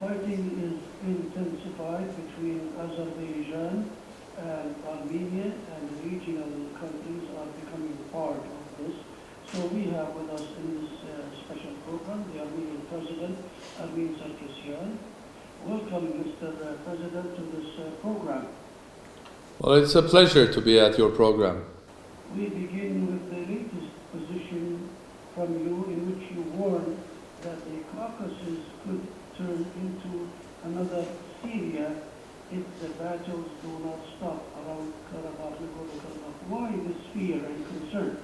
Fighting is intensified between Azerbaijan and Armenia, and regional countries are becoming part of this. So we have with us in this special program the Armenian President, Sarkisian. Welcome, Mr. President, to this program. Well, it's a pleasure to be at your program. We begin with the latest position from you in which you warn that the Caucasus could turn into another Syria if the battles do not stop around Nagorno-Karabakh. Why this fear and concern?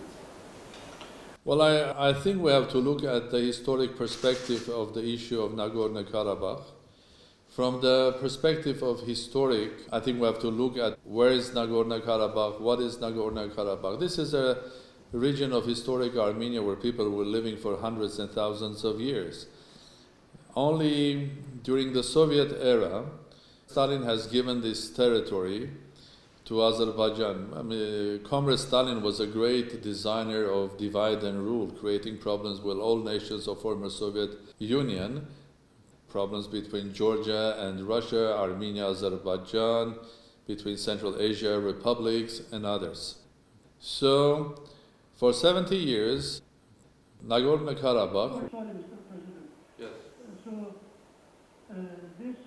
Well, I think we have to look at the historic perspective of the issue of Nagorno-Karabakh. From the perspective of historic, I think we have to look at where is Nagorno-Karabakh, what is Nagorno-Karabakh. This is a region of historic Armenia where people were living for hundreds and thousands of years. Only during the Soviet era, Stalin has given this territory to Azerbaijan. Comrade Stalin was a great designer of divide and rule, creating problems with all nations of former Soviet Union, problems between Georgia and Russia, Armenia, Azerbaijan, between Central Asia republics and others. So, for 70 years, Nagorno-Karabakh. Sorry, Mr. President. Yes. This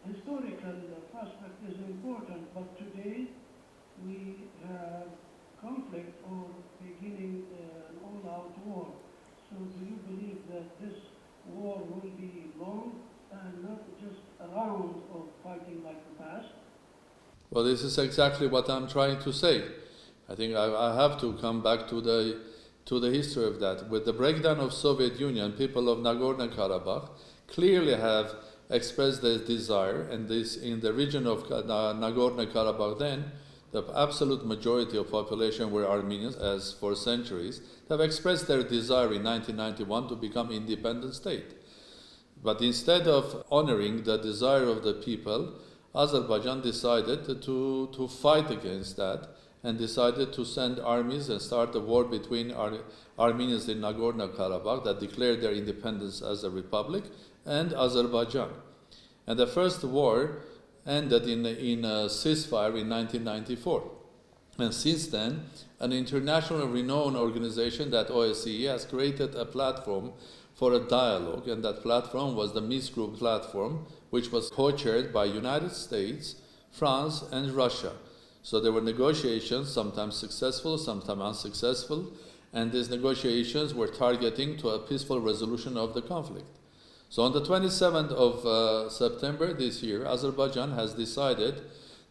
historical prospect is important, but today we have conflict or beginning an all-out war. So do you believe that this war will be long and not just a round of fighting like the past? Well, this is exactly what I'm trying to say. I think I have to come back to the history of that. With the breakdown of Soviet Union, people of Nagorno-Karabakh clearly have expressed their desire, and this in the region of Nagorno-Karabakh then, the absolute majority of population were Armenians, as for centuries, have expressed their desire in 1991 to become independent state. But instead of honoring the desire of the people, Azerbaijan decided to fight against that and decided to send armies and start a war between Armenians in Nagorno-Karabakh that declared their independence as a republic and Azerbaijan. And the first war ended in a ceasefire in 1994. And since then, an international renowned organization, that OSCE, has created a platform for a dialogue, and that platform was the Minsk Group platform, which was co-chaired by United States, France, and Russia. So there were negotiations, sometimes successful, sometimes unsuccessful, and these negotiations were targeting to a peaceful resolution of the conflict. So on the 27th of September this year, Azerbaijan has decided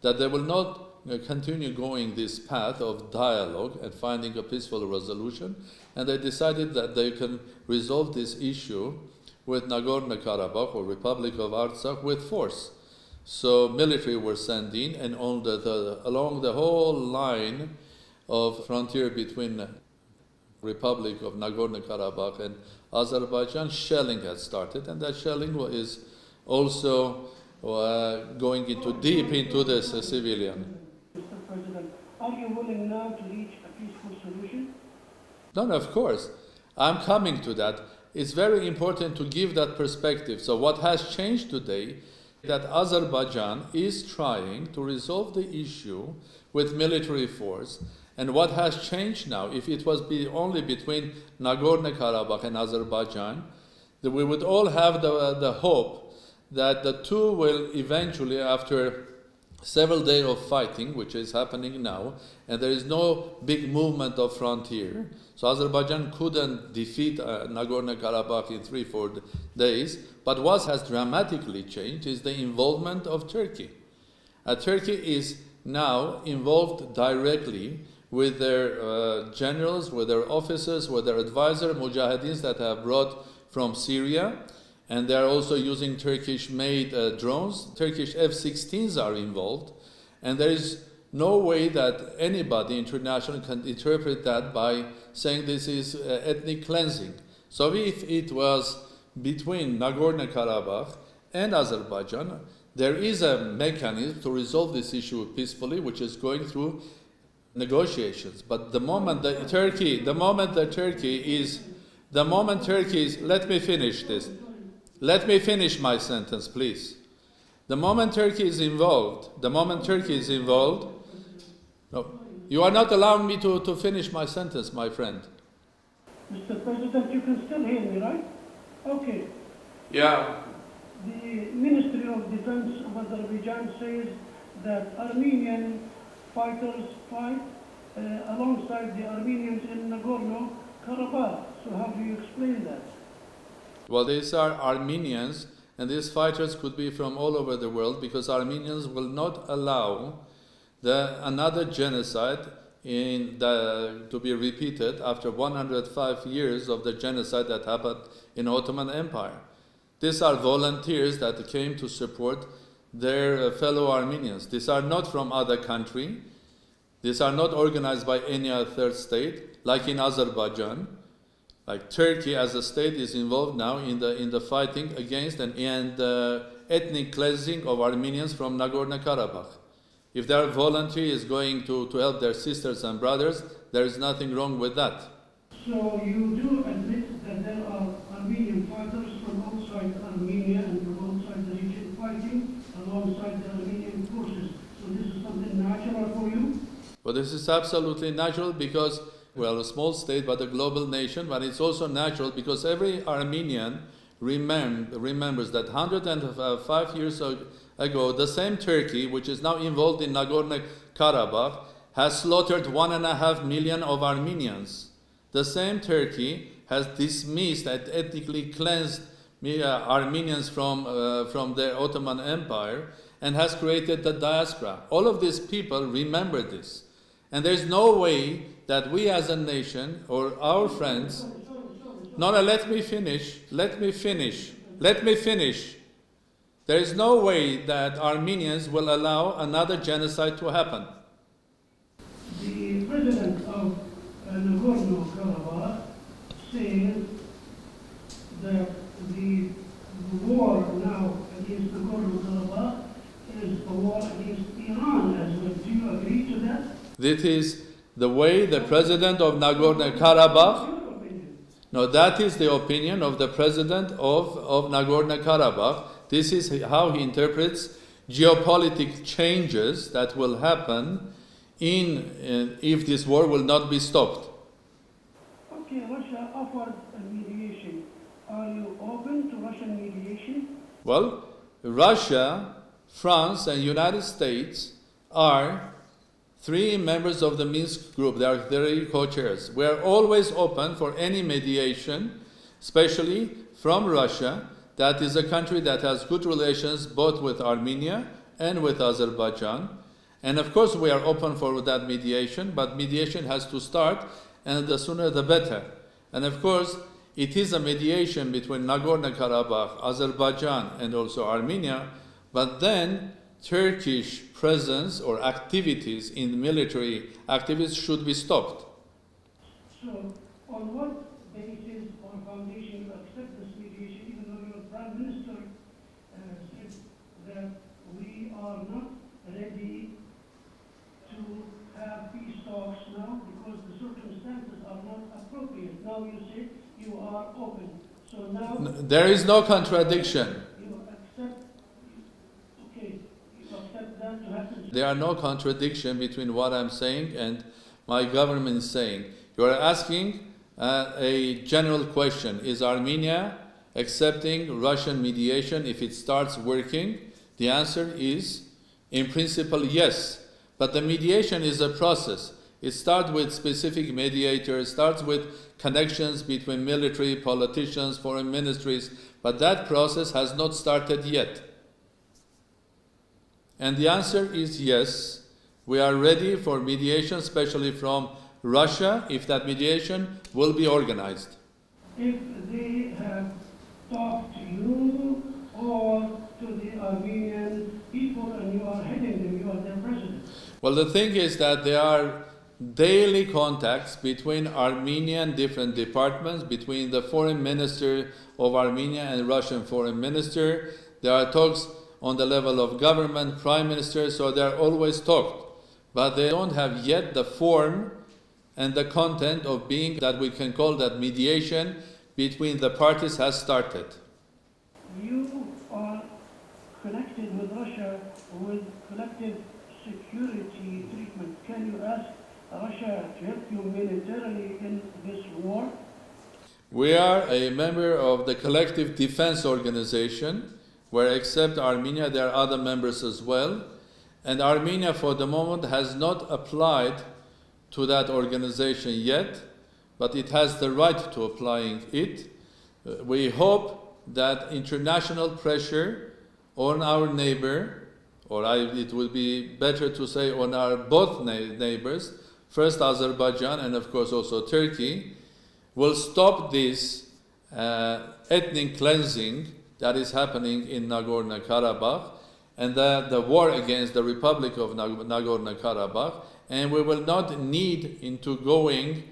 that they will not continue going this path of dialogue and finding a peaceful resolution, and they decided that they can resolve this issue with Nagorno-Karabakh, or Republic of Artsakh, with force. So military were sent in, and on along the whole line of frontier between Republic of Nagorno-Karabakh and Azerbaijan, shelling had started, and that shelling is also going deep into the civilian. Mr. President, are you willing now to reach a peaceful solution? No, of course. I'm coming to that. It's very important to give that perspective. So what has changed today, that Azerbaijan is trying to resolve the issue with military force. And what has changed now, if it was only between Nagorno-Karabakh and Azerbaijan, that we would all have the hope that the two will eventually, after several days of fighting, which is happening now, and there is no big movement of frontier, so Azerbaijan couldn't defeat Nagorno-Karabakh in 3-4 days, but what has dramatically changed is the involvement of Turkey. Turkey is now involved directly with their generals, with their officers, with their advisor, mujahideens that have brought from Syria, and they are also using Turkish-made drones. Turkish F-16s are involved, and there is no way that anybody international can interpret that by saying this is ethnic cleansing. So if it was between Nagorno-Karabakh and Azerbaijan, there is a mechanism to resolve this issue peacefully, which is going through negotiations. But the moment that Turkey is, let me finish this. Let me finish my sentence, please. The moment Turkey is involved, no, you are not allowing me to finish my sentence, my friend. Mr. President, you can still hear me, right? Okay. Yeah. The Ministry of Defense of Azerbaijan says that Armenian fighters fight alongside the Armenians in Nagorno-Karabakh. So how do you explain that? Well, these are Armenians, and these fighters could be from all over the world, because Armenians will not allow another genocide to be repeated after 105 years of the genocide that happened in Ottoman Empire. These are volunteers that came to support their fellow Armenians. These are not from other country. These are not organized by any other third state, like in Azerbaijan. Like Turkey as a state is involved now in the fighting against and ethnic cleansing of Armenians from Nagorno-Karabakh. If their volunteer is going to help their sisters and brothers, there is nothing wrong with that. So you do admit that there are Armenian fighters from outside Armenia and from outside the region fighting alongside the Armenian forces. So this is something natural for you? Well, this is absolutely natural because we are a small state but a global nation, but it's also natural because every Armenian remembers that 105 years ago, the same Turkey, which is now involved in Nagorno-Karabakh, has slaughtered 1.5 million of Armenians. The same Turkey has dismissed and ethnically cleansed Armenians from the Ottoman Empire and has created the diaspora. All of these people remember this. And there's no way that we as a nation or our friends... No, let me finish. There is no way that Armenians will allow another genocide to happen. The president of Nagorno-Karabakh says that the war now against Nagorno-Karabakh is a war against Iran as well. Do you agree to that? This is the way the president of Nagorno-Karabakh... No, that is the opinion of the president of Nagorno-Karabakh. This is how he interprets geopolitical changes that will happen if this war will not be stopped. Okay, Russia offered a mediation. Are you open to Russian mediation? Well, Russia, France, and United States are three members of the Minsk group. They are three co-chairs. We are always open for any mediation, especially from Russia. That is a country that has good relations both with Armenia and with Azerbaijan. And of course we are open for that mediation, but mediation has to start, and the sooner the better. And of course it is a mediation between Nagorno-Karabakh, Azerbaijan, and also Armenia, but then Turkish presence or activities in military activities should be stopped. So on what basis or foundation you accept this mediation, even though your Prime Minister said that we are not ready to have peace talks now because the circumstances are not appropriate. Now you say you are open. So now... There is no contradiction. You accept, okay, you accept that to happen. There are no contradiction between what I'm saying and my government is saying. You are asking a general question. Is Armenia accepting Russian mediation if it starts working? The answer is, in principle, yes. But the mediation is a process. It starts with specific mediators, starts with connections between military, politicians, foreign ministries, but that process has not started yet. And the answer is yes. We are ready for mediation, especially from Russia, if that mediation will be organized. If they have talked to you or to the Armenian people and you are heading them, you are their president. Well, the thing is that there are daily contacts between Armenian different departments, between the foreign minister of Armenia and Russian foreign minister. There are talks on the level of government, prime minister, so they are always talked. But they don't have yet the form and the content of being that we can call that mediation between the parties has started. with collective security treatment. Can you ask Russia to help you militarily in this war? We are a member of the Collective Defense Organization, where except Armenia, there are other members as well. And Armenia, for the moment, has not applied to that organization yet, but it has the right to applying it. We hope that international pressure on our neighbor, it would be better to say on our both neighbors, first Azerbaijan and of course also Turkey, will stop this ethnic cleansing that is happening in Nagorno-Karabakh and the war against the Republic of Nagorno-Karabakh, and we will not need into going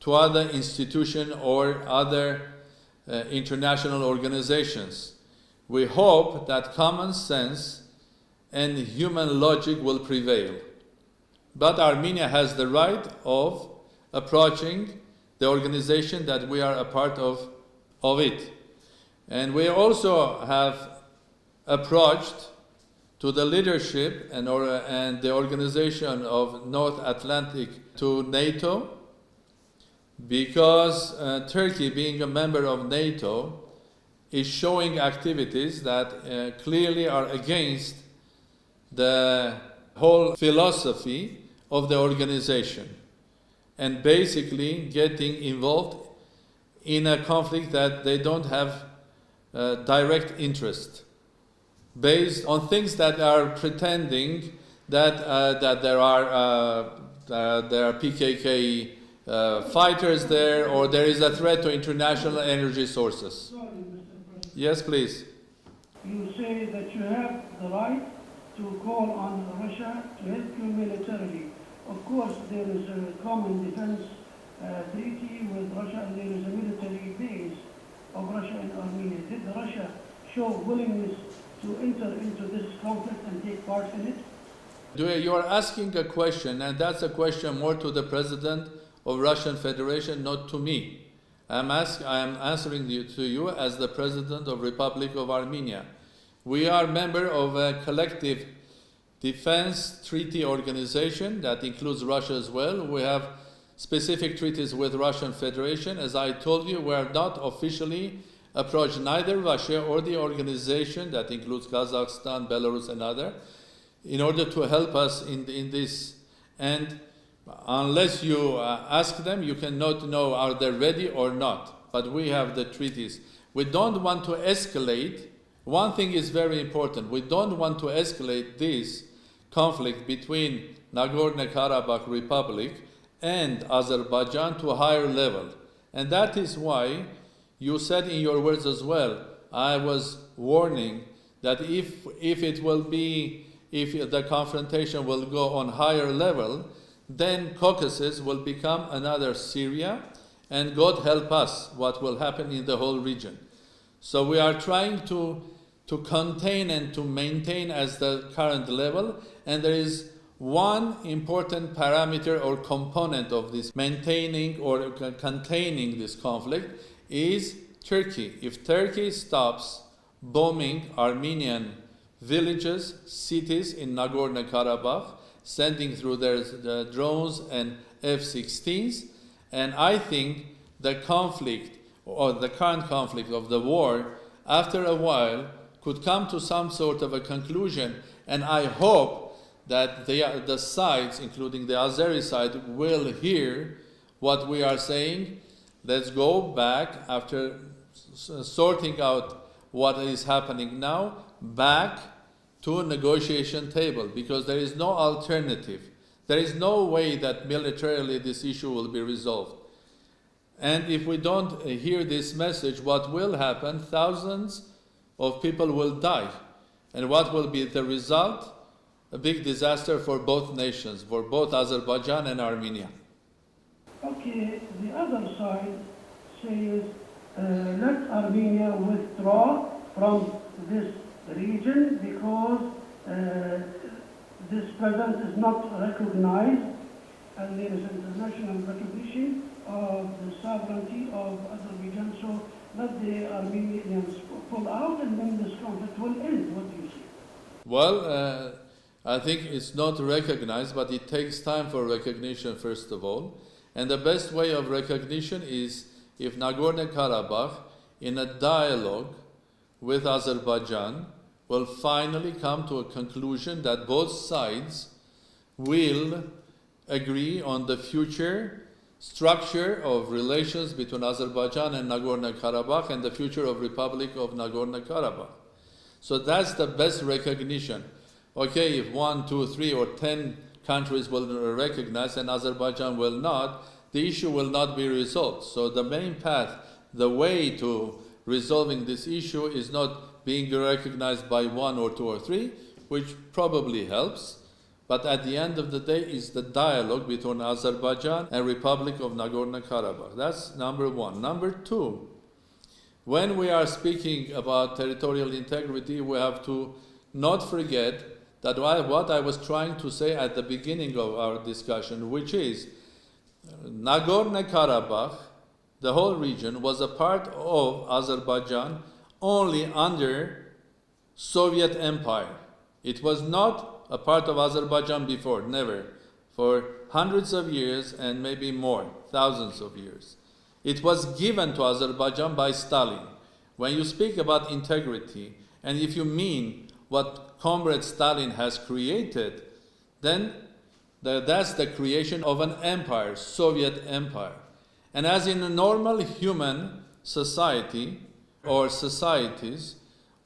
to other institutions or other international organizations. We hope that common sense and human logic will prevail. But Armenia has the right of approaching the organization that we are a part of it. And we also have approached to the leadership and the organization of North Atlantic, to NATO, because Turkey, being a member of NATO, is showing activities that clearly are against the whole philosophy of the organization, and basically getting involved in a conflict that they don't have direct interest, based on things that are pretending that there are PKK fighters there, or there is a threat to international energy sources. Sorry, Mr. President. Yes, please. You say that you have the right to call on Russia to help you militarily. Of course, there is a common defense treaty with Russia, and there is a military base of Russia in Armenia. Did Russia show willingness to enter into this conflict and take part in it? You are asking a question, and that's a question more to the President of Russian Federation, not to me. I am answering to you as the President of Republic of Armenia. We are member of a collective defense treaty organization that includes Russia as well. We have specific treaties with Russian Federation. As I told you, we are not officially approached neither Russia or the organization that includes Kazakhstan, Belarus, and other, in order to help us in this. And unless you ask them, you cannot know are they ready or not. But we have the treaties. We don't want to escalate. One thing is very important. We don't want to escalate this conflict between Nagorno-Karabakh Republic and Azerbaijan to a higher level. And that is why you said in your words as well, I was warning that if the confrontation will go on higher level, then Caucasus will become another Syria, and God help us what will happen in the whole region. So we are trying to contain and to maintain as the current level, and there is one important parameter or component of this maintaining or containing this conflict is Turkey. If Turkey stops bombing Armenian villages, cities in Nagorno-Karabakh, sending through their drones and F-16s, and I think the conflict or the current conflict of the war, after a while, could come to some sort of a conclusion, and I hope that the sides, including the Azeri side, will hear what we are saying. Let's go back, after sorting out what is happening now, back to a negotiation table, because there is no alternative. There is no way that militarily this issue will be resolved. And if we don't hear this message, what will happen? Thousands of people will die. And what will be the result? A big disaster for both nations, for both Azerbaijan and Armenia. Okay, the other side says, let Armenia withdraw from this region because this presence is not recognized, and there is international recognition of the sovereignty of Azerbaijan. So let the Armenians pull out, and then this conflict will end. What do you say? Well, I think it's not recognized, but it takes time for recognition, first of all. And the best way of recognition is if Nagorno-Karabakh, in a dialogue with Azerbaijan, will finally come to a conclusion that both sides will agree on the future structure of relations between Azerbaijan and Nagorno-Karabakh and the future of Republic of Nagorno-Karabakh. So that's the best recognition. Okay, if 1, 2, 3, or 10 countries will recognize and Azerbaijan will not, the issue will not be resolved. So the main path, the way to resolving this issue is not being recognized by 1 or 2 or 3, which probably helps, but at the end of the day is the dialogue between Azerbaijan and Republic of Nagorno-Karabakh. That's number one. Number two, when we are speaking about territorial integrity, we have to not forget that what I was trying to say at the beginning of our discussion, which is Nagorno-Karabakh, the whole region, was a part of Azerbaijan only under Soviet Empire. It was not a part of Azerbaijan before, never, for hundreds of years and maybe more, thousands of years. It was given to Azerbaijan by Stalin. When you speak about integrity, and if you mean what Comrade Stalin has created, then that's the creation of an empire, Soviet empire. And as in a normal human society or societies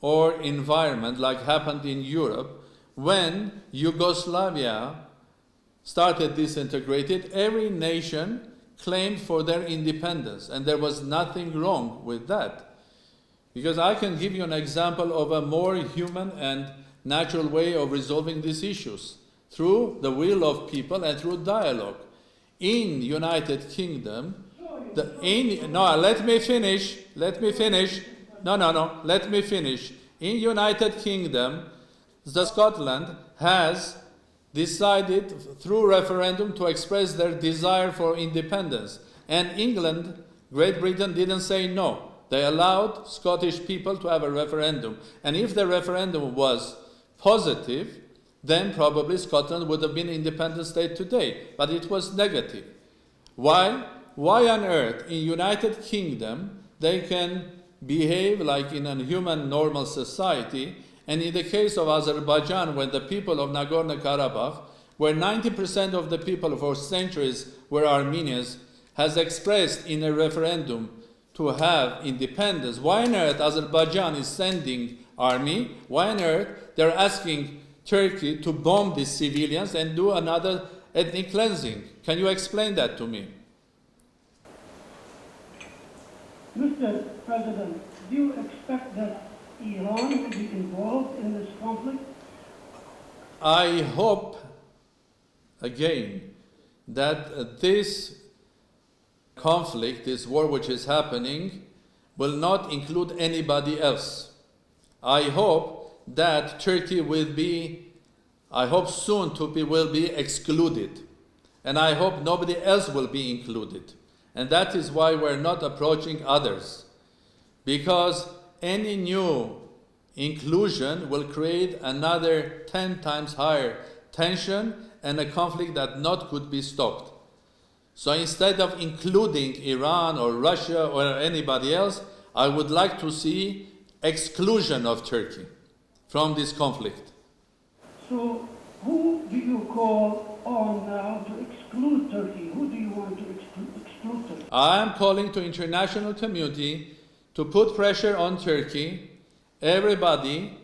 or environment like happened in Europe, when Yugoslavia started disintegrated, every nation claimed for their independence, and there was nothing wrong with that. Because I can give you an example of a more human and natural way of resolving these issues through the will of people and through dialogue. In United Kingdom, let me finish. In United Kingdom, the Scotland has decided through referendum to express their desire for independence. And England, Great Britain didn't say no. They allowed Scottish people to have a referendum. And if the referendum was positive, then probably Scotland would have been an independent state today. But it was negative. Why on earth in United Kingdom they can behave like in a human normal society, and in the case of Azerbaijan, when the people of Nagorno-Karabakh, where 90% of the people for centuries were Armenians, has expressed in a referendum to have independence, why on earth Azerbaijan is sending army? Why on earth they're asking Turkey to bomb these civilians and do another ethnic cleansing? Can you explain that to me? Mr. President, do you expect that Iran will be involved in this conflict? I hope, again, that this conflict, this war which is happening, will not include anybody else. I hope that Turkey will be, will be excluded. And I hope nobody else will be included. And that is why we're not approaching others. Because any new inclusion will create another 10 times higher tension and a conflict that not could be stopped. So instead of including Iran or Russia or anybody else, I would like to see exclusion of Turkey from this conflict. So who do you call on now to exclude Turkey? Who do you want to exclude Turkey? I am calling to international community to put pressure on Turkey. Everybody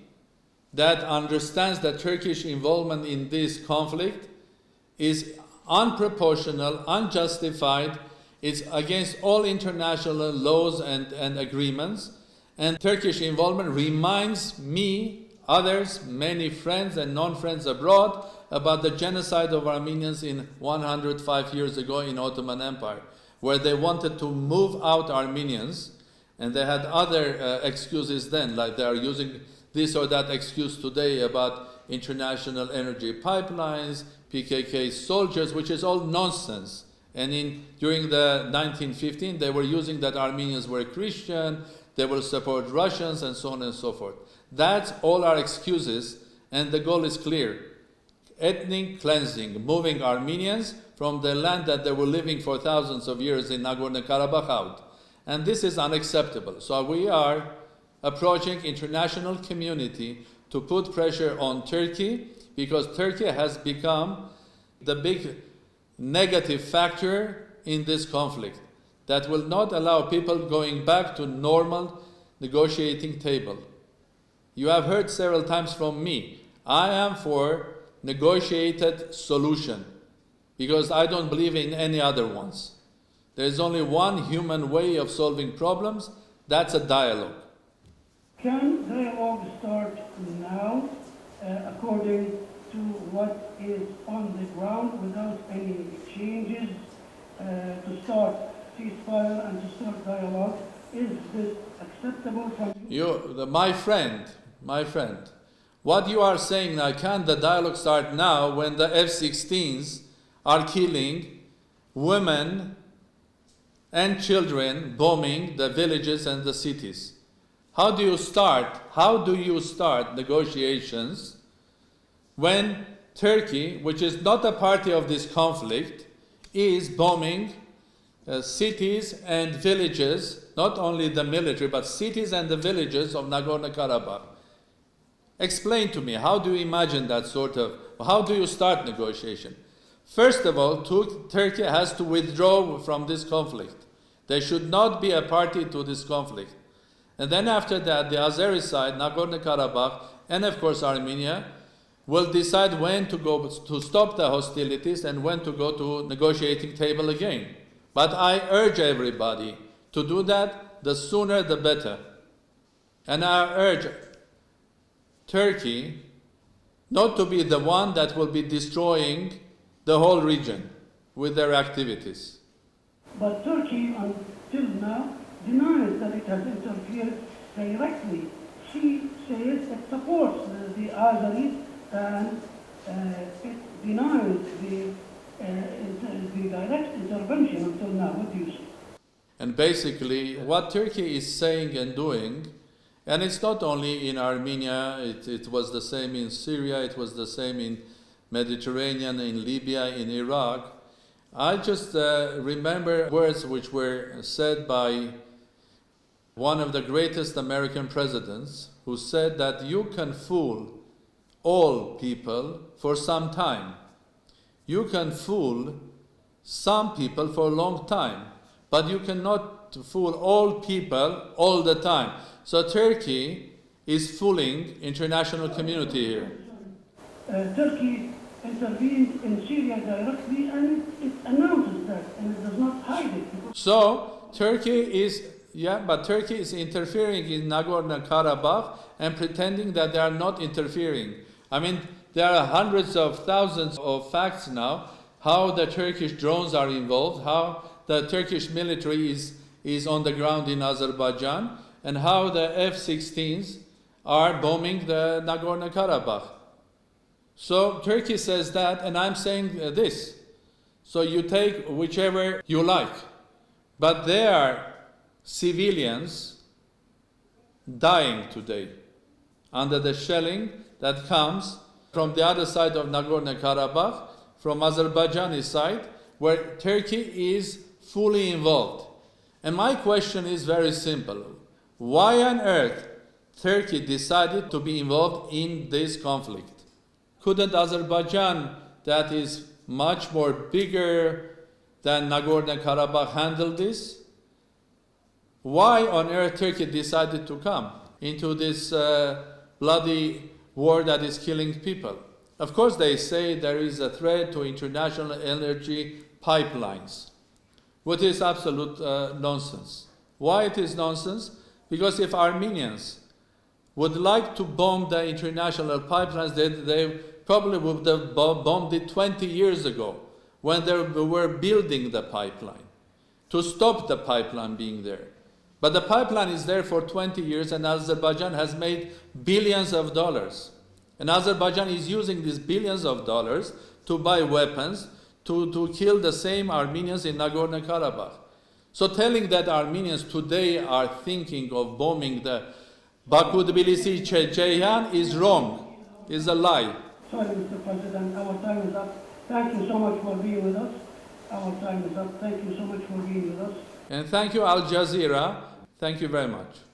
that understands that Turkish involvement in this conflict is unproportional, unjustified, it's against all international laws and agreements, and Turkish involvement reminds me, others, many friends and non-friends abroad, about the genocide of Armenians in 105 years ago in Ottoman Empire, where they wanted to move out Armenians, and they had other excuses then, like they are using this or that excuse today about international energy pipelines, PKK soldiers, which is all nonsense. And during the 1915, they were using that Armenians were Christian, they will support Russians, and so on and so forth. That's all our excuses, and the goal is clear. ethnic cleansing, moving Armenians from the land that they were living for thousands of years in Nagorno-Karabakh out. And this is unacceptable. So we are approaching international community to put pressure on Turkey, because Turkey has become the big negative factor in this conflict that will not allow people going back to normal negotiating table. You have heard several times from me, I am for negotiated solution because I don't believe in any other ones. There is only one human way of solving problems, that's a dialogue. Can dialogue start now, according to what is on the ground, without any changes, to start ceasefire and to start dialogue? Is this acceptable from you? My friend, what you are saying now, can the dialogue start now when the F-16s are killing women and children, bombing the villages and the cities? How do you start negotiations when Turkey, which is not a party of this conflict, is bombing cities and villages, not only the military, but cities and the villages of Nagorno-Karabakh? Explain to me, how do you imagine that how do you start negotiation? First of all, Turkey has to withdraw from this conflict. They should not be a party to this conflict. And then after that, the Azeri side, Nagorno-Karabakh, and of course Armenia, will decide when to stop the hostilities and when to go to negotiating table again. But I urge everybody to do that, the sooner the better. And I urge Turkey not to be the one that will be destroying the whole region with their activities. But Turkey, until now, denies that it has interfered directly. She says it supports the Azeris and it denies the direct intervention until now. What do you say? And basically, what Turkey is saying and doing, and it's not only in Armenia, it was the same in Syria, it was the same in Mediterranean, in Libya, in Iraq. I just remember words which were said by one of the greatest American presidents, who said that you can fool all people for some time. You can fool some people for a long time, but you cannot fool all people all the time. So Turkey is fooling international community here. Turkey intervened in Syria directly and it announces that and it does not hide it. So Turkey is interfering in Nagorno-Karabakh and pretending that they are not interfering. I mean, there are hundreds of thousands of facts now how the Turkish drones are involved, how the Turkish military is on the ground in Azerbaijan, and how the F-16s are bombing the Nagorno-Karabakh. So Turkey says that, and I'm saying this. So you take whichever you like. But there are civilians dying today under the shelling that comes from the other side of Nagorno-Karabakh, from Azerbaijani side, where Turkey is fully involved. And my question is very simple. Why on earth Turkey decided to be involved in this conflict? Couldn't Azerbaijan, that is much more bigger than Nagorno-Karabakh, handle this? Why on earth Turkey decided to come into this bloody war that is killing people? Of course, they say there is a threat to international energy pipelines, which is absolute nonsense. Why it is nonsense? Because if Armenians would like to bomb the international pipelines, they probably would have bombed it 20 years ago when they were building the pipeline to stop the pipeline being there. But the pipeline is there for 20 years and Azerbaijan has made billions of dollars. And Azerbaijan is using these billions of dollars to buy weapons to kill the same Armenians in Nagorno-Karabakh. So telling that Armenians today are thinking of bombing the Baku-Tbilisi-Ceyhan is wrong, is a lie. Sorry, Mr. President, our time is up. Thank you so much for being with us. Our time is up. Thank you so much for being with us. And thank you, Al Jazeera. Thank you very much.